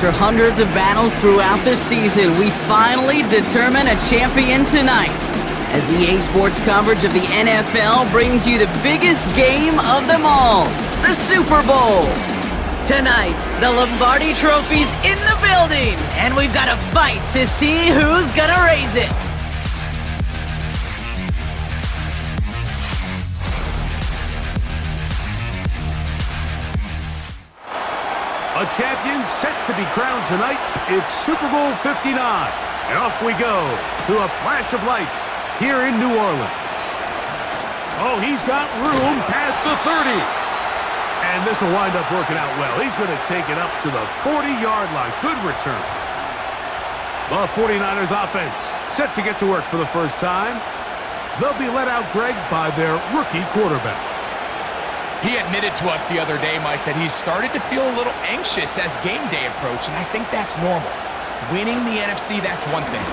After hundreds of battles throughout the season, we finally determine a champion tonight. As EA Sports coverage of the NFL brings you the biggest game of them all, the Super Bowl. Tonight, the Lombardi Trophy's in the building, and we've got a fight to see who's gonna raise it. A champion set to be crowned tonight. It's Super Bowl 59. And off we go to a flash of lights here in New Orleans. Oh, he's got room past the 30. And this will wind up working out well. He's going to take it up to the 40-yard line. Good return. The 49ers offense set to get to work for the first time. They'll be led out, Greg, by their rookie quarterback. He admitted to us the other day, Mike, that he's started to feel a little anxious as game day approached, and I think that's normal. Winning the NFC, that's one thing.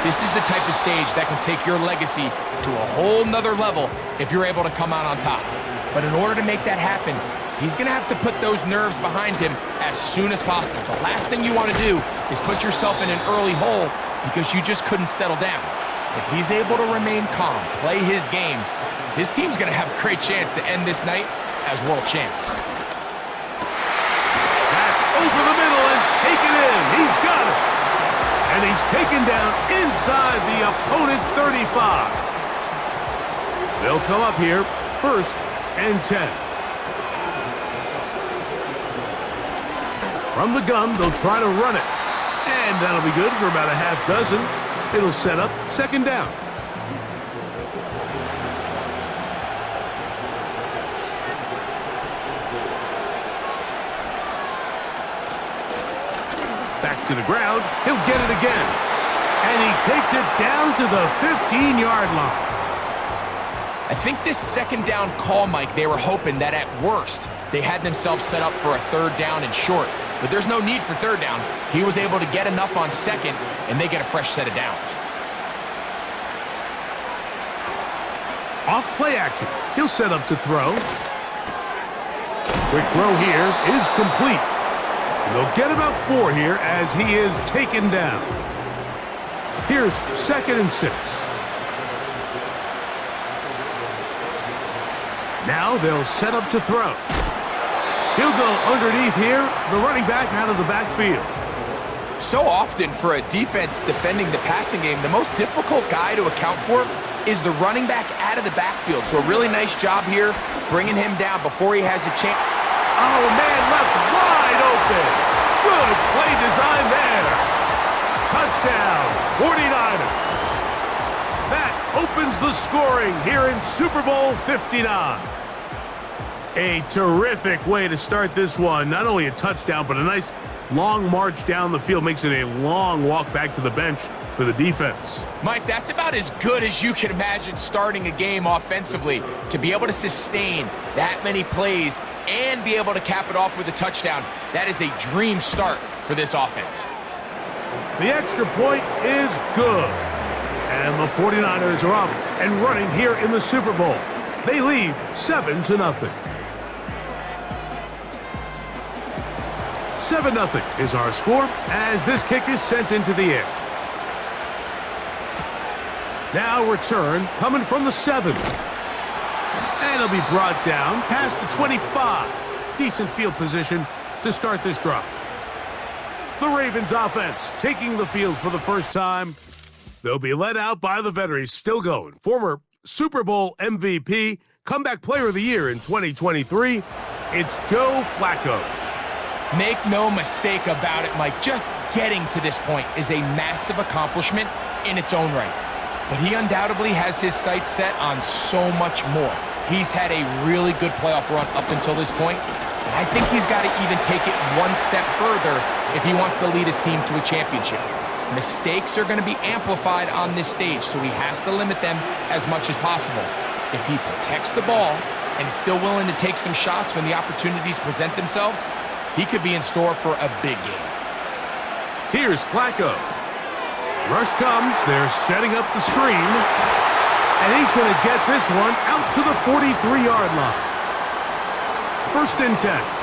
This is the type of stage that can take your legacy to a whole nother level if you're able to come out on top. But in order to make that happen, he's going to have to put those nerves behind him as soon as possible. The last thing you want to do is put yourself in an early hole because you just couldn't settle down. If he's able to remain calm, play his game, his team's going to have a great chance to end this night as world champs. That's over the middle and taken in. He's got it. And he's taken down inside the opponent's 35. They'll come up here, 1st and 10. From the gun, they'll try to run it. And that'll be good for about a half dozen. It'll set up 2nd down. Back to the ground. He'll get it again. And he takes it down to the 15-yard line. I think this 2nd down call, Mike, they were hoping that at worst they had themselves set up for a 3rd down and short. But there's no need for 3rd down. He was able to get enough on 2nd, and they get a fresh set of downs. Off play action. He'll set up to throw. Quick throw here is complete. And they'll get about 4 here as he is taken down. Here's 2nd and 6. Now they'll set up to throw. He'll go underneath here, the running back out of the backfield. So often for a defense defending the passing game, the most difficult guy to account for is the running back out of the backfield. So a really nice job here bringing him down before he has a chance. Oh, man, left wide open. Good play design there. Touchdown, 49ers. That opens the scoring here in Super Bowl 59. A terrific way to start this one. Not only a touchdown, but a nice long march down the field. Makes it a long walk back to the bench for the defense. Mike, that's about as good as you can imagine starting a game offensively. To be able to sustain that many plays and be able to cap it off with a touchdown, that is a dream start for this offense. The extra point is good. And the 49ers are off and running here in the Super Bowl. They lead 7-0. 7-0 is our score as this kick is sent into the air. Now return coming from the 7. And it'll be brought down past the 25. Decent field position to start this drive. The Ravens offense taking the field for the first time. They'll be led out by the veterans still going. Former Super Bowl MVP, comeback player of the year in 2023, it's Joe Flacco. Make no mistake about it, Mike. Just getting to this point is a massive accomplishment in its own right. But he undoubtedly has his sights set on so much more. He's had a really good playoff run up until this point, but I think he's got to even take it one step further if he wants to lead his team to a championship. Mistakes are going to be amplified on this stage, so he has to limit them as much as possible. If he protects the ball and is still willing to take some shots when the opportunities present themselves, he could be in store for a big game. Here's Flacco. Rush comes. They're setting up the screen. And he's going to get this one out to the 43-yard line. 1st and 10.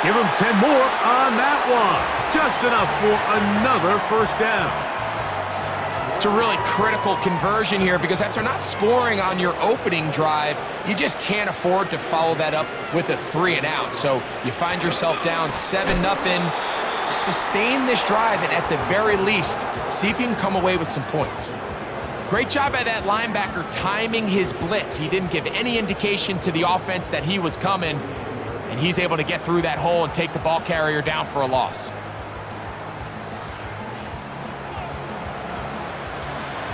Give him 10 more on that one. Just enough for another first down. It's a really critical conversion here because after not scoring on your opening drive, you just can't afford to follow that up with a 3 and out. So you find yourself down 7-0. Sustain this drive and at the very least, see if you can come away with some points. Great job by that linebacker timing his blitz. He didn't give any indication to the offense that he was coming, and he's able to get through that hole and take the ball carrier down for a loss.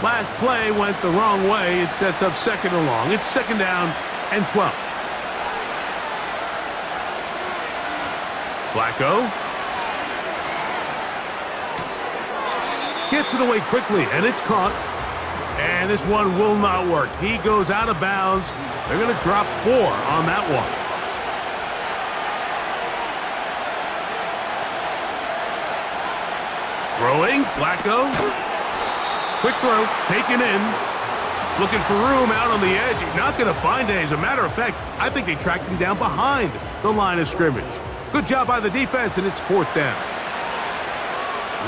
Last play went the wrong way. It sets up 2nd and long. It's 2nd down and 12. Flacco gets it away quickly, and it's caught. And this one will not work. He goes out of bounds. They're going to drop 4 on that one. Throwing, Flacco. Quick throw, taken in. Looking for room out on the edge. He's not going to find it. As a matter of fact, I think they tracked him down behind the line of scrimmage. Good job by the defense, and it's 4th down.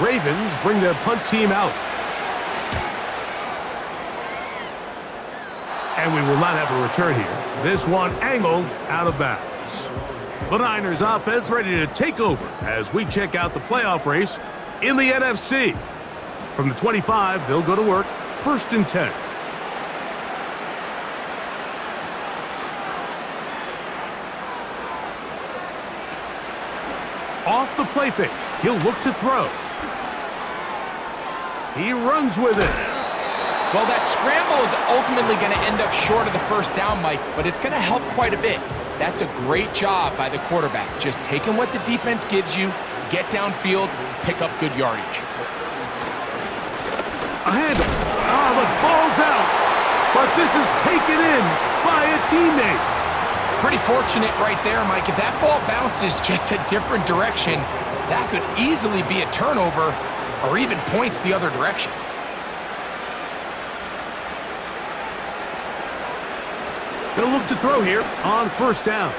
Ravens bring their punt team out. And we will not have a return here. This one angled out of bounds. The Niners offense ready to take over as we check out the playoff race in the NFC. From the 25, they'll go to work. 1st and 10. Off the play fake. He'll look to throw. He runs with it. Well, that scramble is ultimately going to end up short of the first down, Mike, but it's going to help quite a bit. That's a great job by the quarterback. Just taking what the defense gives you, get downfield, pick up good yardage. A handle. Oh, the ball's out. But this is taken in by a teammate. Pretty fortunate right there, Mike. If that ball bounces just a different direction, that could easily be a turnover or even points the other direction. They'll look to throw here on 1st down.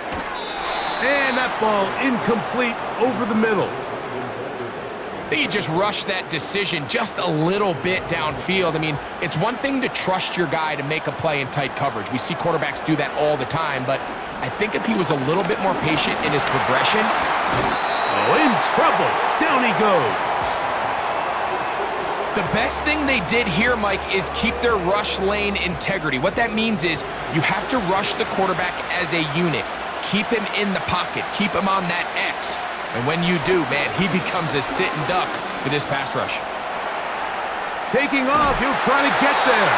And that ball incomplete over the middle. I think he just rushed that decision just a little bit downfield. I mean, it's one thing to trust your guy to make a play in tight coverage. We see quarterbacks do that all the time, but I think if he was a little bit more patient in his progression. Oh, in trouble. Down he goes. The best thing they did here, Mike, is keep their rush lane integrity. What that means is you have to rush the quarterback as a unit. Keep him in the pocket. Keep him on that X. And when you do, man, he becomes a sitting duck for this pass rush. Taking off. He'll try to get there.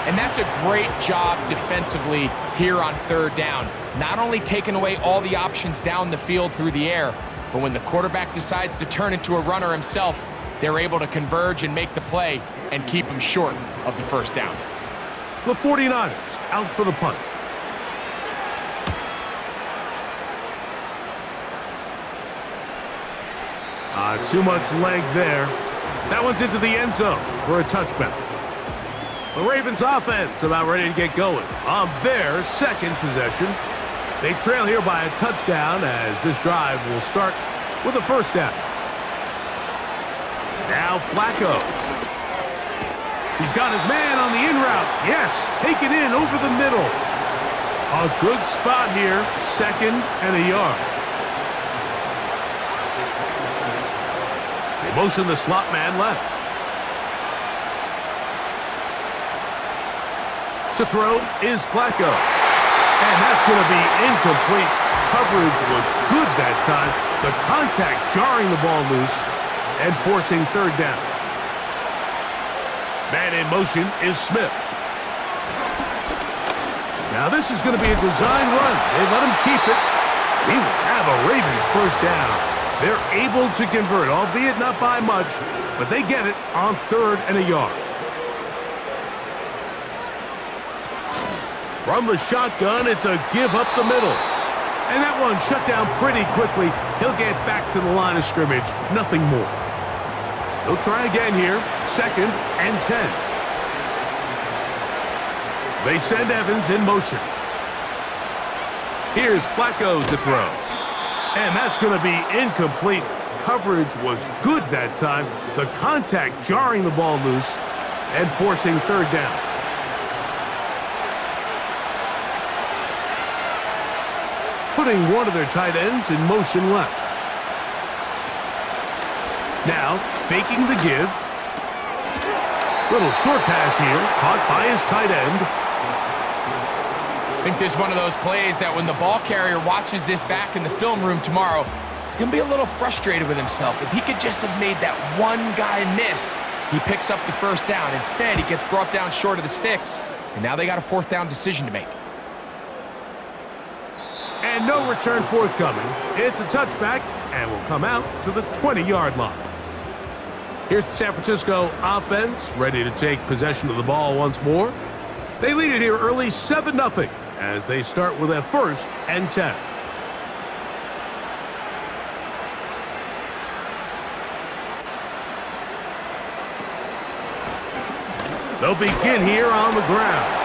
And that's a great job defensively here on 3rd down. Not only taking away all the options down the field through the air, but when the quarterback decides to turn into a runner himself, they're able to converge and make the play and keep him short of the 1st down. The 49ers out for the punt. Too much leg there. That one's into the end zone for a touchback. The Ravens offense about ready to get going on their 2nd possession. They trail here by a touchdown as this drive will start with a 1st down. Now Flacco. He's got his man on the in route. Yes, take it in over the middle. A good spot here, 2nd and a yard. They motion the slot man left. To throw is Flacco. And that's going to be incomplete. Coverage was good that time. The contact jarring the ball loose and forcing 3rd down. Man in motion is Smith. Now this is going to be a design run. They let him keep it. He will have a Ravens 1st down. They're able to convert, albeit not by much, but they get it on 3rd and a yard. From the shotgun, it's a give up the middle. And that one shut down pretty quickly. He'll get back to the line of scrimmage. Nothing more. He'll try again here. 2nd and 10. They send Evans in motion. Here's Flacco to throw. And that's going to be incomplete. Coverage was good that time. The contact jarring the ball loose and forcing third down. Putting one of their tight ends in motion left. Now, faking the give. Little short pass here, caught by his tight end. I think this is one of those plays that when the ball carrier watches this back in the film room tomorrow, he's going to be a little frustrated with himself. If he could just have made that one guy miss, he picks up the first down. Instead, he gets brought down short of the sticks, and now they got a fourth down decision to make. And no return forthcoming. It's a touchback, and will come out to the 20-yard line. Here's the San Francisco offense, ready to take possession of the ball once more. They lead it here early 7-0 as they start with a 1st and 10. They'll begin here on the ground.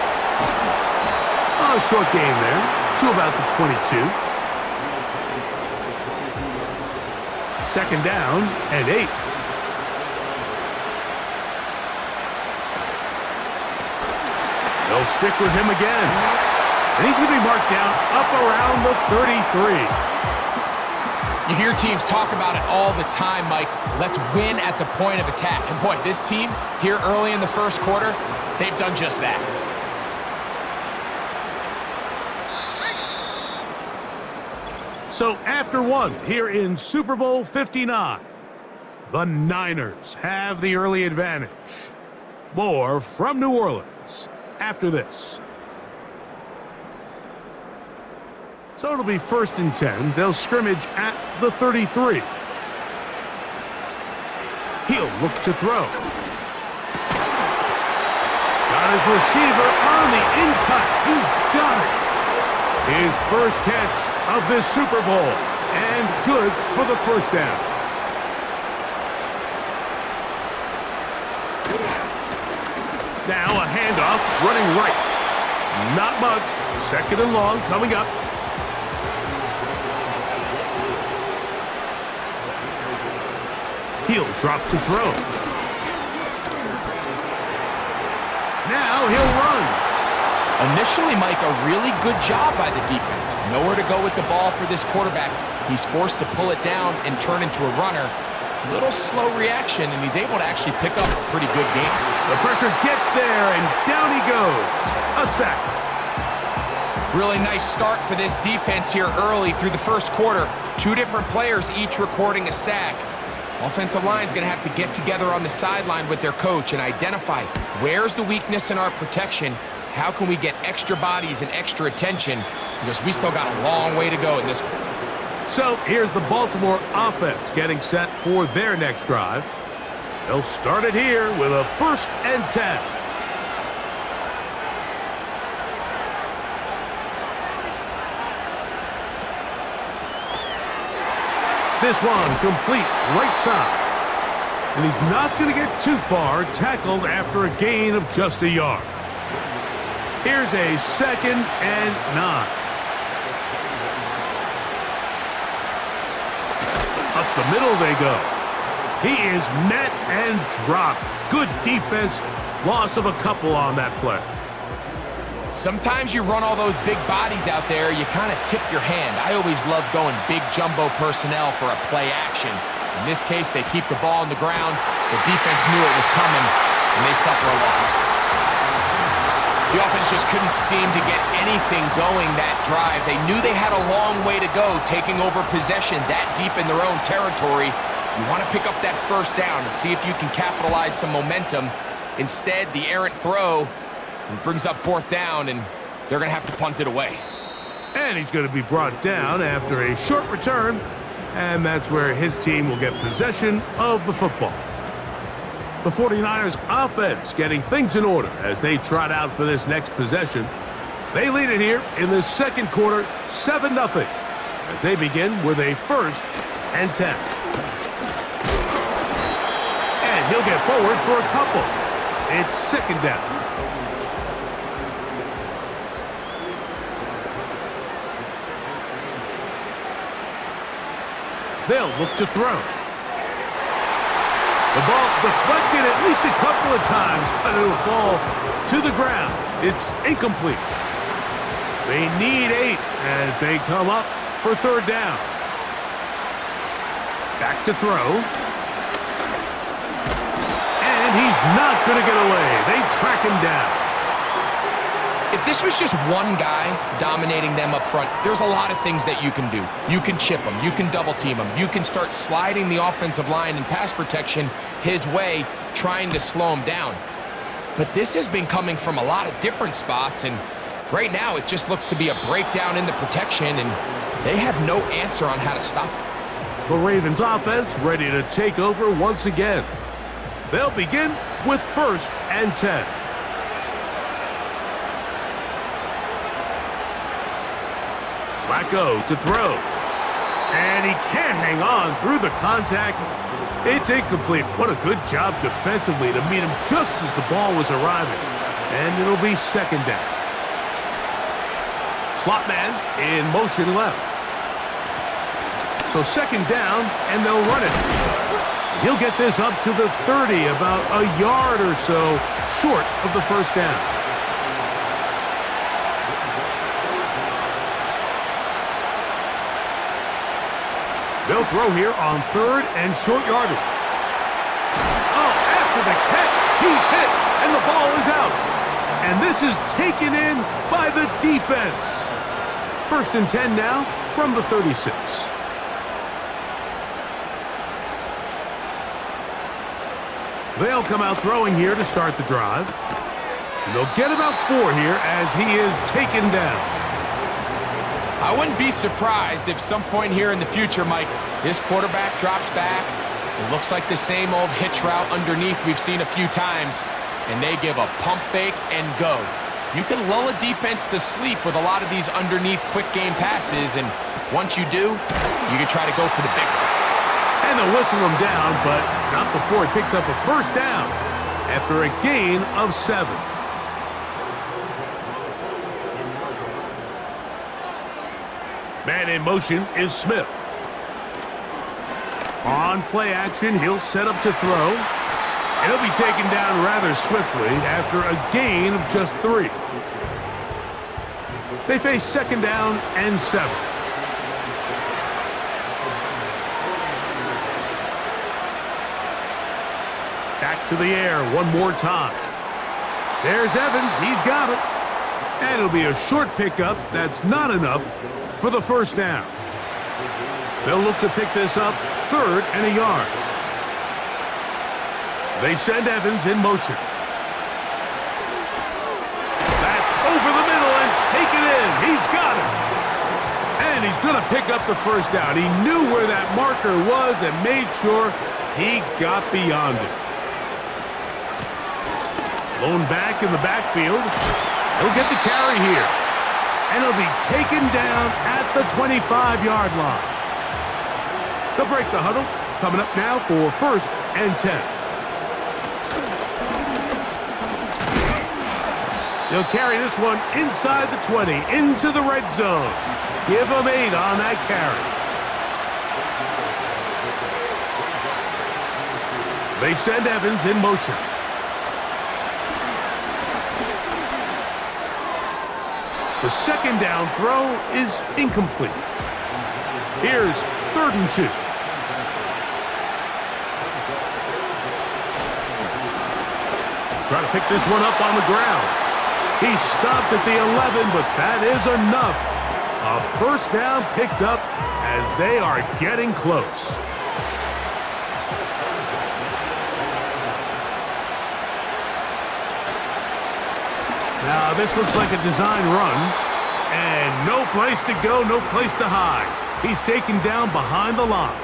A short game there to about the 22. 2nd down and 8. They'll stick with him again. And he's going to be marked down up around the 33. You hear teams talk about it all the time, Mike. Let's win at the point of attack. And boy, this team here early in the first quarter, they've done just that. So after one here in Super Bowl 59, the Niners have the early advantage. More from New Orleans after this. So it'll be 1st and 10. They'll scrimmage at the 33. He'll look to throw. Got his receiver on the in-cut. He's got it. His first catch of this Super Bowl. And good for the first down. Now a handoff running right. Not much. 2nd and long coming up. He'll drop to throw. Now he'll run. Initially, Mike, a really good job by the defense. Nowhere to go with the ball for this quarterback. He's forced to pull it down and turn into a runner. Little slow reaction, and he's able to actually pick up a pretty good game. The pressure gets there, and down he goes. A sack. Really nice start for this defense here early through the first quarter. 2 different players each recording a sack. Offensive line's going to have to get together on the sideline with their coach and identify where's the weakness in our protection, how can we get extra bodies and extra attention, because we still got a long way to go in this one. So here's the Baltimore offense getting set for their next drive. They'll start it here with a 1st and 10. This one complete right side. And he's not going to get too far, tackled after a gain of just a yard. Here's a 2nd and 9. Up the middle they go. He is met and dropped. Good defense. Loss of a couple on that play. Sometimes you run all those big bodies out there, you kind of tip your hand. I always love going big jumbo personnel for a play action. In this case, they keep the ball on the ground. The defense knew it was coming, and they suffer a loss. The offense just couldn't seem to get anything going that drive. They knew they had a long way to go, taking over possession that deep in their own territory. You want to pick up that first down and see if you can capitalize some momentum. Instead, the errant throw and brings up 4th down, and they're going to have to punt it away. And he's going to be brought down after a short return, and that's where his team will get possession of the football. The 49ers offense getting things in order as they trot out for this next possession. They lead it here in the second quarter, 7-0, as they begin with a 1st and 10. And he'll get forward for a couple. It's 2nd down. They'll look to throw. The ball deflected at least a couple of times, but it'll fall to the ground. It's incomplete. They need 8 as they come up for third down. Back to throw. And he's not going to get away. They track him down. If this was just one guy dominating them up front, there's a lot of things that you can do. You can chip him. You can double team him. You can start sliding the offensive line and pass protection his way, trying to slow him down. But this has been coming from a lot of different spots, and right now it just looks to be a breakdown in the protection, and they have no answer on how to stop it. The Ravens offense ready to take over once again. They'll begin with 1st and 10. Flacco to throw. And he can't hang on through the contact. It's incomplete. What a good job defensively to meet him just as the ball was arriving. And it'll be 2nd down. Slot man in motion left. So 2nd down, and they'll run it. He'll get this up to the 30, about a yard or so short of the 1st down. They'll throw here on 3rd and short yardage. Oh, after the catch, he's hit, and the ball is out. And this is taken in by the defense. 1st and 10 now from the 36. They'll come out throwing here to start the drive. And they'll get about 4 here as he is taken down. I wouldn't be surprised if some point here in the future, Mike, this quarterback drops back. It looks like the same old hitch route underneath we've seen a few times, and they give a pump fake and go. You can lull a defense to sleep with a lot of these underneath quick game passes, and once you do, you can try to go for the big one. And they'll whistle him down, but not before he picks up a 1st down after a gain of 7. Man in motion is Smith. On play action, he'll set up to throw. And he'll be taken down rather swiftly after a gain of just 3. They face 2nd down and 7. Back to the air one more time. There's Evans. He's got it. And it'll be a short pickup. That's not enough for the 1st down. They'll look to pick this up 3rd and a yard. They send Evans in motion. That's over the middle and taken in. He's got it. And he's going to pick up the 1st down. He knew where that marker was and made sure he got beyond it. Lone back in the backfield. He'll get the carry here. And he'll be taken down at the 25-yard line. They'll break the huddle. Coming up now for 1st and 10. He'll carry this one inside the 20, into the red zone. Give him 8 on that carry. They send Evans in motion. The 2nd down throw is incomplete. Here's 3rd and 2. Try to pick this one up on the ground. He stopped at the 11, but that is enough. A 1st down picked up as they are getting close. Now, this looks like a design run, and no place to go, no place to hide. He's taken down behind the line.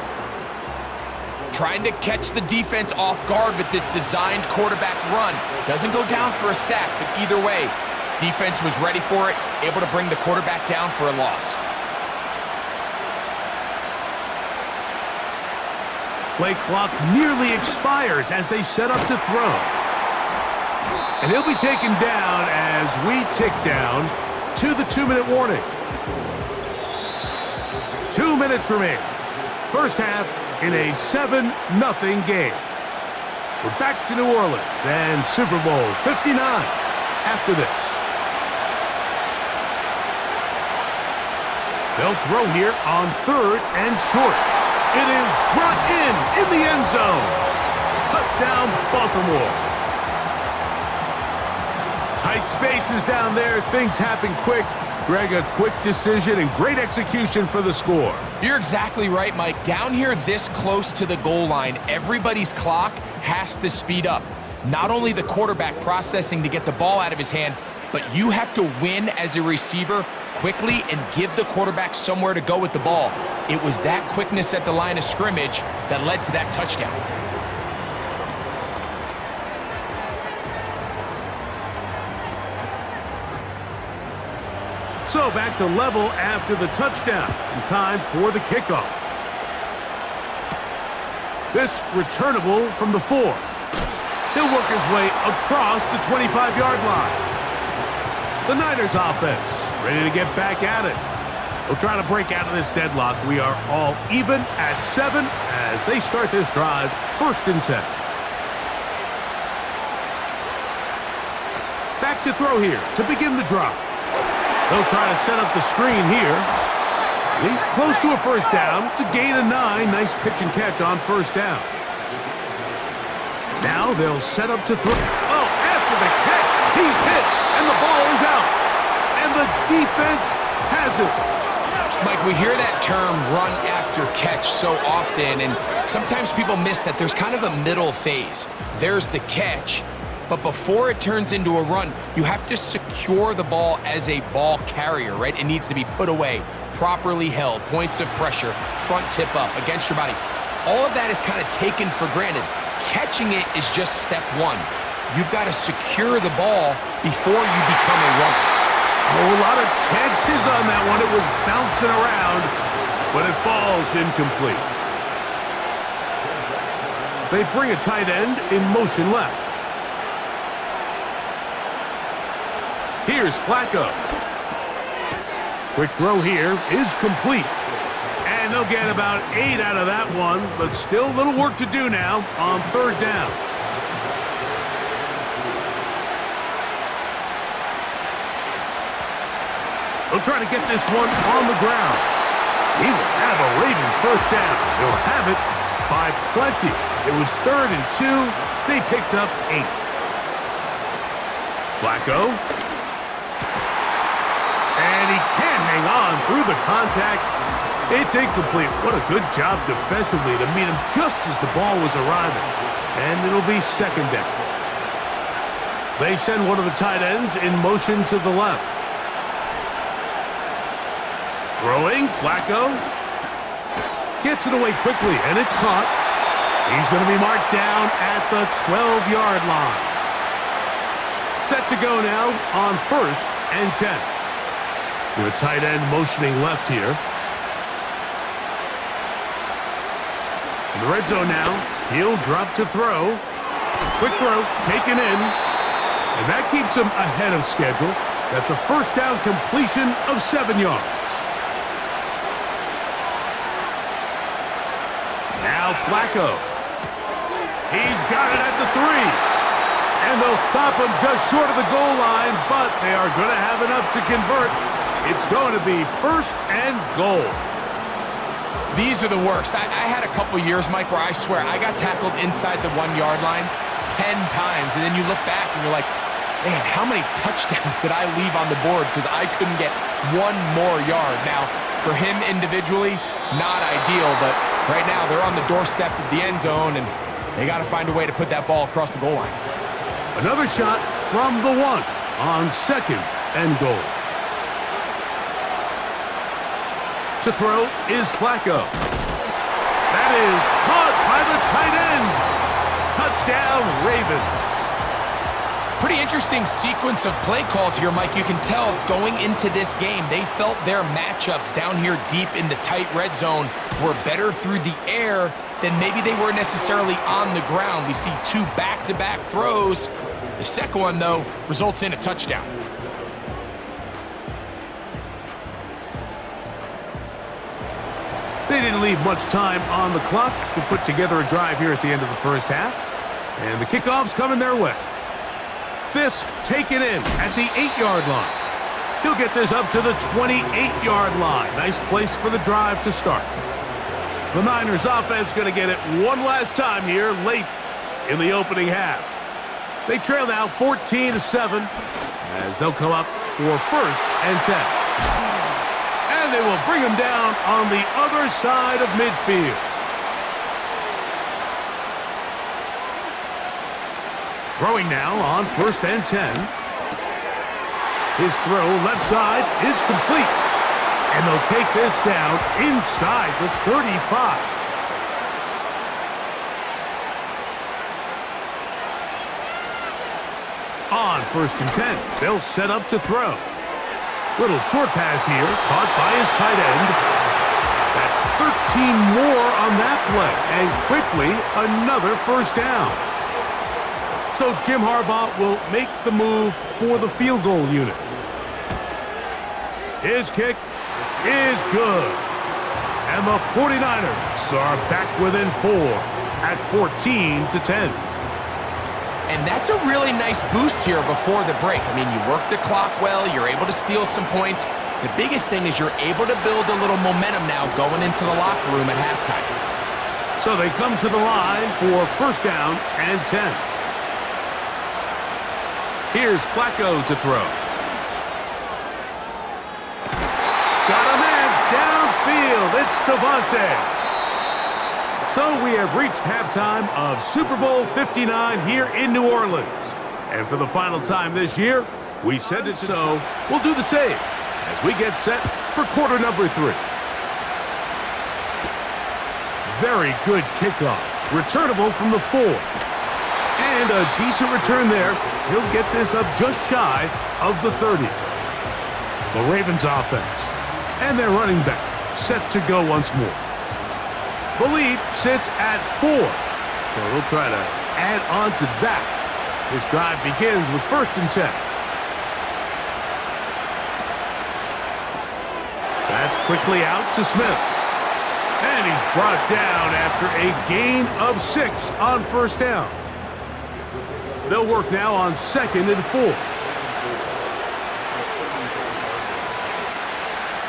Trying to catch the defense off guard with this designed quarterback run. Doesn't go down for a sack, but either way, defense was ready for it, able to bring the quarterback down for a loss. Play clock nearly expires as they set up to throw. And he'll be taken down as we tick down to the 2-minute warning. 2 minutes remaining. First half in a 7-0 game. We're back to New Orleans and Super Bowl 59 after this. They'll throw here on 3rd and short. It is brought in the end zone. Touchdown, Baltimore. Tight spaces down there. Things happen quick. Greg, a quick decision and great execution for the score. You're exactly right, Mike. Down here this close to the goal line, everybody's clock has to speed up. Not only the quarterback processing to get the ball out of his hand, but you have to win as a receiver quickly and give the quarterback somewhere to go with the ball. It was that quickness at the line of scrimmage that led to that touchdown. So back to level after the touchdown, and time for the kickoff. This returnable from the 4. He'll work his way across the 25-yard line. The Niners offense ready to get back at it. They'll try to break out of this deadlock. We are all even at 7 as they start this drive, 1st and 10. Back to throw here to begin the drive. They'll try to set up the screen here. He's close to a first down. It's a gain of 9. Nice pitch and catch on first down. Now they'll set up to throw. Oh, after the catch, he's hit, and the ball is out. And the defense has it. Mike, we hear that term run after catch so often, and sometimes people miss that there's kind of a middle phase. There's the catch, but before it turns into a run, you have to secure the ball as a ball carrier, right? It needs to be put away, properly held, points of pressure, front tip up against your body. All of that is kind of taken for granted. Catching it is just step 1. You've got to secure the ball before you become a runner. Oh, a lot of chances on that one. It was bouncing around, but it falls incomplete. They bring a tight end in motion left. Here's Flacco. Quick throw here is complete. And they'll get about 8 out of that one, but still a little work to do now on 3rd down. They'll try to get this one on the ground. He will have a Ravens first down. He'll have it by plenty. It was 3rd and 2. They picked up 8. Flacco. And he can't hang on through the contact. It's incomplete. What a good job defensively to meet him just as the ball was arriving. And it'll be 2nd down. They send one of the tight ends in motion to the left. Throwing, Flacco. Gets it away quickly, and it's caught. He's going to be marked down at the 12-yard line. Set to go now on 1st and 10. The tight end motioning left here. In the red zone now, he'll drop to throw. Quick throw, taken in. And that keeps him ahead of schedule. That's a first down completion of 7 yards. Now Flacco. He's got it at the 3. And they'll stop him just short of the goal line, but they are going to have enough to convert. It's going to be 1st and goal. These are the worst. I had a couple years, Mike, where I swear I got tackled inside the 1-yard line 10 times, and then you look back and you're like, man, how many touchdowns did I leave on the board because I couldn't get 1 more yard? Now, for him individually, not ideal, but right now they're on the doorstep of the end zone, and they got to find a way to put that ball across the goal line. Another shot from the 1 on 2nd and goal. To throw is Flacco. That is caught by the tight end. Touchdown, Ravens. Pretty interesting sequence of play calls here, Mike. You can tell going into this game, they felt their matchups down here deep in the tight red zone were better through the air than maybe they were necessarily on the ground. We see 2 back-to-back throws. The second one, though, results in a touchdown. They didn't leave much time on the clock to put together a drive here at the end of the first half. And the kickoff's coming their way. This taken in at the 8-yard line. He'll get this up to the 28-yard line. Nice place for the drive to start. The Niners offense going to get it one last time here late in the opening half. They trail now 14-7 as they'll come up for 1st and 10. And they will bring him down on the other side of midfield. Throwing now on 1st and 10. His throw left side is complete. And they'll take this down inside the 35. On 1st and 10, they'll set up to throw. Little short pass here, caught by his tight end. That's 13 more on that play, and quickly another 1st down. So Jim Harbaugh will make the move for the field goal unit. His kick is good. And the 49ers are back within 4 at 14-10. And that's a really nice boost here before the break. I mean, you work the clock well, you're able to steal some points. The biggest thing is you're able to build a little momentum now going into the locker room at halftime. So they come to the line for 1st down and 10. Here's Flacco to throw. Got a man downfield. It's Devontae. So we have reached halftime of Super Bowl 59 here in New Orleans. And for the final time this year, we said it so. We'll do the same as we get set for quarter number 3. Very good kickoff. Returnable from the 4. And a decent return there. He'll get this up just shy of the 30. The Ravens offense and their running back set to go once more. The lead sits at 4, so he'll try to add on to that. This drive begins with 1st and 10. That's quickly out to Smith. And he's brought down after a gain of 6 on 1st down. They'll work now on 2nd and 4.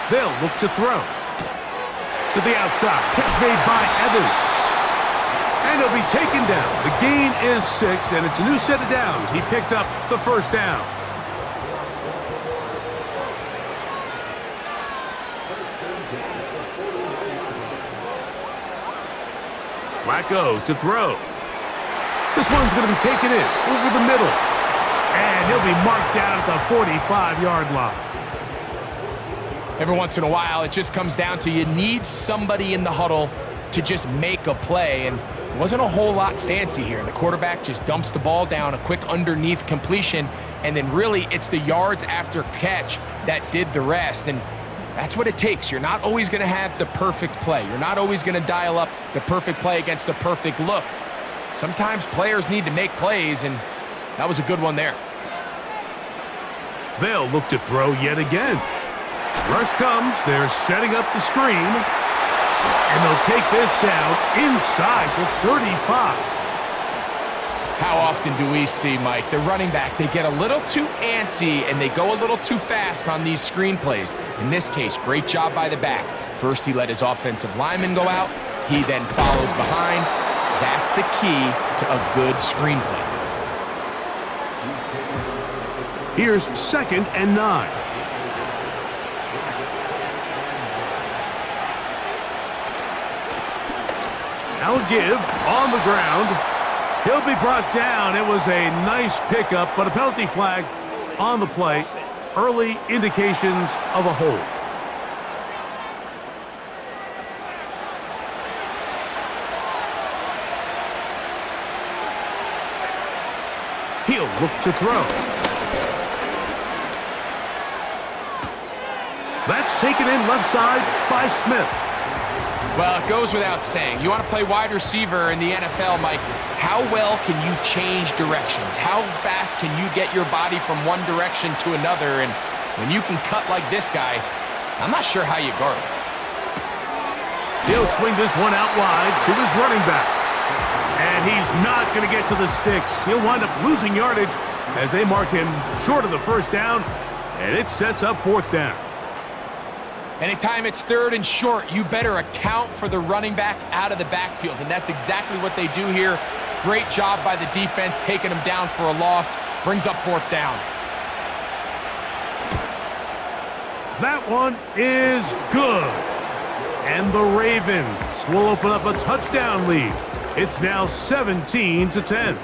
They'll look to throw. To the outside. Catch made by Evans. And he'll be taken down. The gain is 6, and it's a new set of downs. He picked up the 1st down. Flacco to throw. This one's going to be taken in over the middle. And he'll be marked down at the 45-yard line. Every once in a while, it just comes down to you need somebody in the huddle to just make a play, and it wasn't a whole lot fancy here. The quarterback just dumps the ball down, a quick underneath completion, and then really it's the yards after catch that did the rest, and that's what it takes. You're not always going to have the perfect play. You're not always going to dial up the perfect play against the perfect look. Sometimes players need to make plays, and that was a good one there. They'll look to throw yet again. Rush comes. They're setting up the screen. And they'll take this down inside the 35. How often do we see, Mike, the running back, they get a little too antsy and they go a little too fast on these screen plays. In this case, great job by the back. First, he let his offensive lineman go out. He then follows behind. That's the key to a good screen play. Here's 2nd and 9. Now a give on the ground. He'll be brought down. It was a nice pickup, but a penalty flag on the play. Early indications of a hold. He'll look to throw. That's taken in left side by Smith. Well, it goes without saying. You want to play wide receiver in the NFL, Mike, how well can you change directions? How fast can you get your body from one direction to another? And when you can cut like this guy, I'm not sure how you guard him. He'll swing this one out wide to his running back. And he's not going to get to the sticks. He'll wind up losing yardage as they mark him short of the first down, and it sets up fourth down. Anytime it's third and short, you better account for the running back out of the backfield, and that's exactly what they do here. Great job by the defense, taking him down for a loss. Brings up fourth down. That one is good. And the Ravens will open up a touchdown lead. It's now 17-10.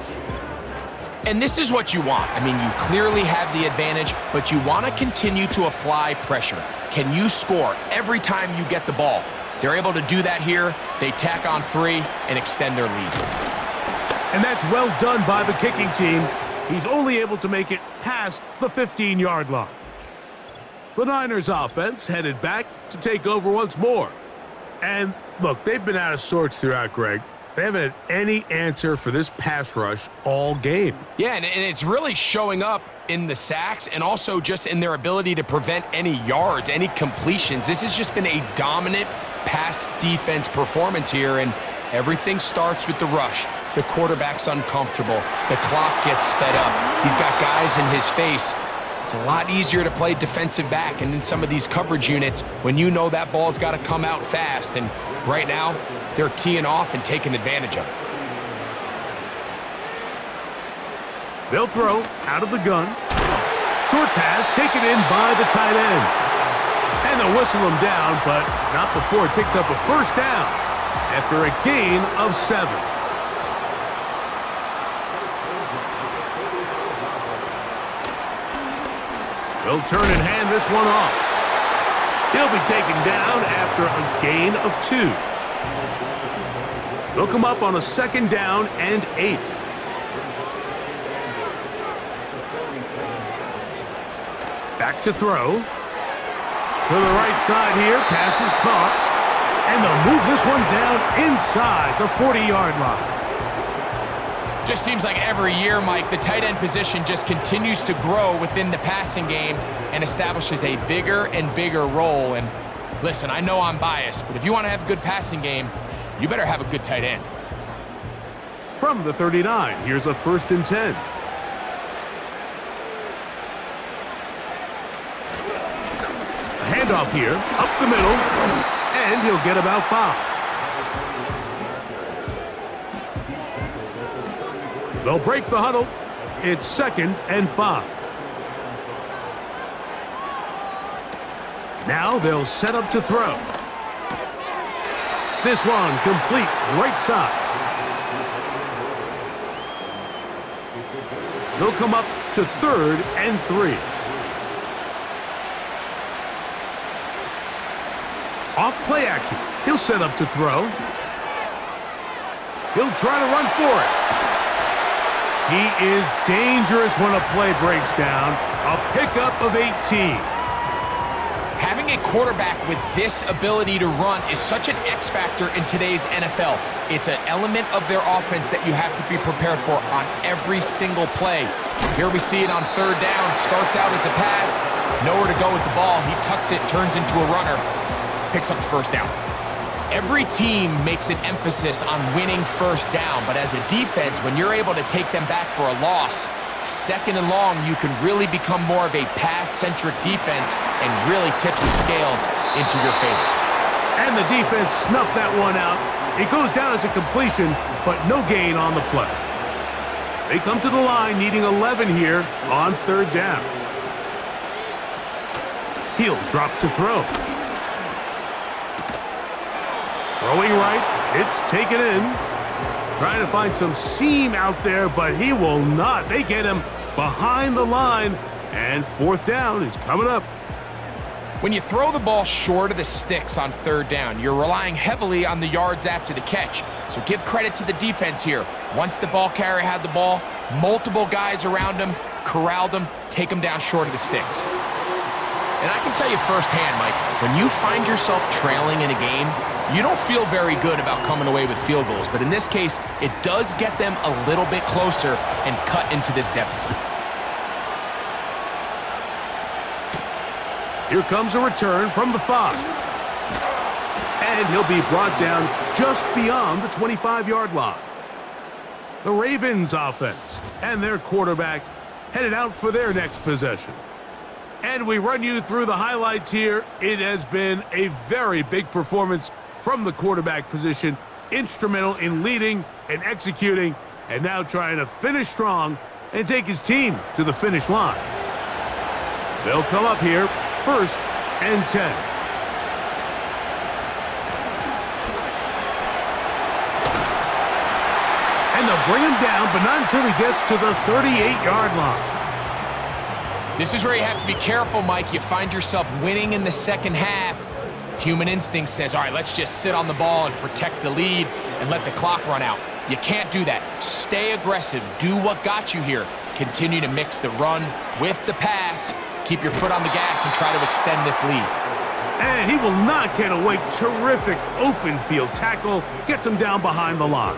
And this is what you want. I mean, you clearly have the advantage, but you want to continue to apply pressure. Can you score every time you get the ball? They're able to do that here. They tack on 3 and extend their lead. And that's well done by the kicking team. He's only able to make it past the 15-yard line. The Niners offense headed back to take over once more. And look, they've been out of sorts throughout, Greg. They haven't had any answer for this pass rush all game. Yeah, and it's really showing up in the sacks and also just in their ability to prevent any yards, any completions. This has just been a dominant pass defense performance here, and everything starts with the rush. The quarterback's uncomfortable. The clock gets sped up. He's got guys in his face. It's a lot easier to play defensive back and in some of these coverage units when you know that ball's got to come out fast. And right now, they're teeing off and taking advantage of it. They'll throw out of the gun. Short pass taken in by the tight end. And they'll whistle him down, but not before it picks up a first down after a gain of 7. They'll turn and hand this one off. He'll be taken down after a gain of 2. They'll come up on a second down and 8. Back to throw. To the right side here, pass is caught. And they'll move this one down inside the 40-yard line. Just seems like every year, Mike, the tight end position just continues to grow within the passing game and establishes a bigger and bigger role. And listen, I know I'm biased, but if you want to have a good passing game, you better have a good tight end. From the 39, here's a 1st and 10. A handoff here, up the middle, and he'll get about 5. They'll break the huddle. It's 2nd and 5. Now they'll set up to throw. This one complete right side. They'll come up to 3rd and 3. Off play action. He'll set up to throw. He'll try to run for it. He is dangerous when a play breaks down. A pickup of 18. Having a quarterback with this ability to run is such an X factor in today's NFL. It's an element of their offense that you have to be prepared for on every single play. Here we see it on 3rd down. Starts out as a pass. Nowhere to go with the ball. He tucks it, turns into a runner. Picks up the 1st down. Every team makes an emphasis on winning 1st down, but as a defense, when you're able to take them back for a loss, 2nd and long, you can really become more of a pass-centric defense and really tips the scales into your favor. And the defense snuffed that one out. It goes down as a completion, but no gain on the play. They come to the line needing 11 here on 3rd down. He'll drop to throw. Throwing right, it's taken in. Trying to find some seam out there, but he will not. They get him behind the line, and 4th down is coming up. When you throw the ball short of the sticks on 3rd down, you're relying heavily on the yards after the catch. So give credit to the defense here. Once the ball carrier had the ball, multiple guys around him, corralled him, take him down short of the sticks. And I can tell you firsthand, Mike, when you find yourself trailing in a game, you don't feel very good about coming away with field goals. But in this case, it does get them a little bit closer and cut into this deficit. Here comes a return from the 5. and he'll be brought down just beyond the 25-yard line. The Ravens offense and their quarterback headed out for their next possession. And we run you through the highlights here. It has been a very big performance from the quarterback position, instrumental in leading and executing, and now trying to finish strong and take his team to the finish line. They'll come up here, 1st and 10. And they'll bring him down, but not until he gets to the 38-yard line. This is where you have to be careful, Mike. You find yourself winning in the second half. Human instinct says, all right, let's just sit on the ball and protect the lead and let the clock run out. You can't do that. Stay aggressive. Do what got you here. Continue to mix the run with the pass. Keep your foot on the gas and try to extend this lead. And he will not get away. Terrific open field tackle. Gets him down behind the line.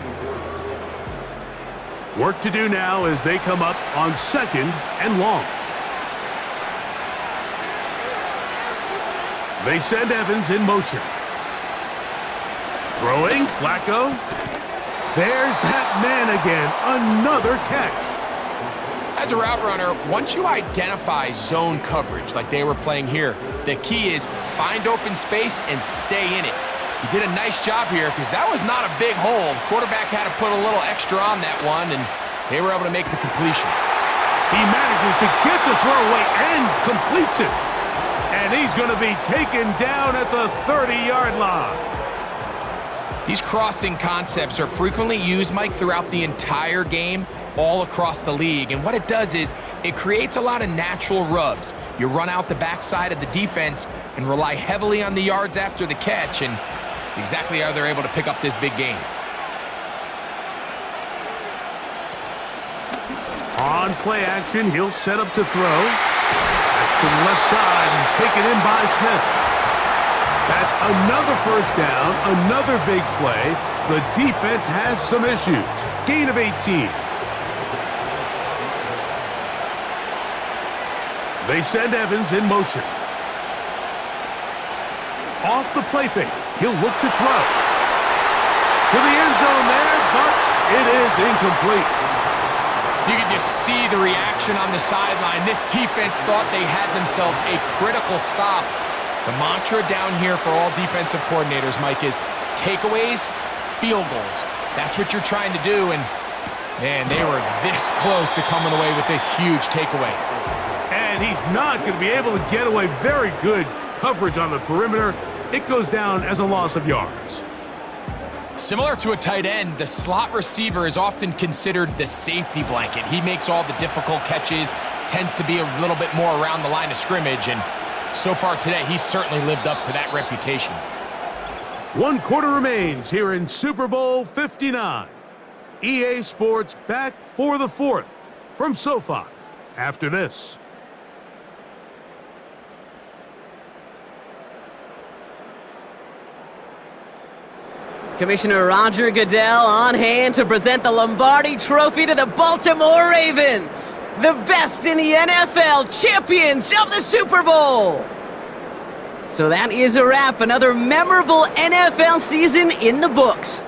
Work to do now as they come up on 2nd and long. They send Evans in motion. Throwing, Flacco. There's that man again. Another catch. As a route runner, once you identify zone coverage like they were playing here, the key is find open space and stay in it. He did a nice job here because that was not a big hole. The quarterback had to put a little extra on that one, and they were able to make the completion. He manages to get the throw away and completes it. And he's going to be taken down at the 30-yard line. These crossing concepts are frequently used, Mike, throughout the entire game, all across the league. And what it does is it creates a lot of natural rubs. You run out the backside of the defense and rely heavily on the yards after the catch, and it's exactly how they're able to pick up this big game. On play action, he'll set up to throw. To the left side and taken in by Smith. That's another 1st down, another big play. The defense has some issues. Gain of 18. They send Evans in motion. Off the play fake. He'll look to throw. To the end zone there, but it is incomplete. You can just see the reaction on the sideline. This defense thought they had themselves a critical stop. The mantra down here for all defensive coordinators, Mike, is takeaways, field goals. That's what you're trying to do, and, man, they were this close to coming away with a huge takeaway. And he's not going to be able to get away. Very good coverage on the perimeter. It goes down as a loss of yards. Similar to a tight end, the slot receiver is often considered the safety blanket. He makes all the difficult catches, tends to be a little bit more around the line of scrimmage, and so far today, he's certainly lived up to that reputation. 1 quarter remains here in Super Bowl 59. EA Sports back for the 4th from SoFi after this. Commissioner Roger Goodell on hand to present the Lombardi Trophy to the Baltimore Ravens. The best in the NFL, champions of the Super Bowl. So that is a wrap. Another memorable NFL season in the books.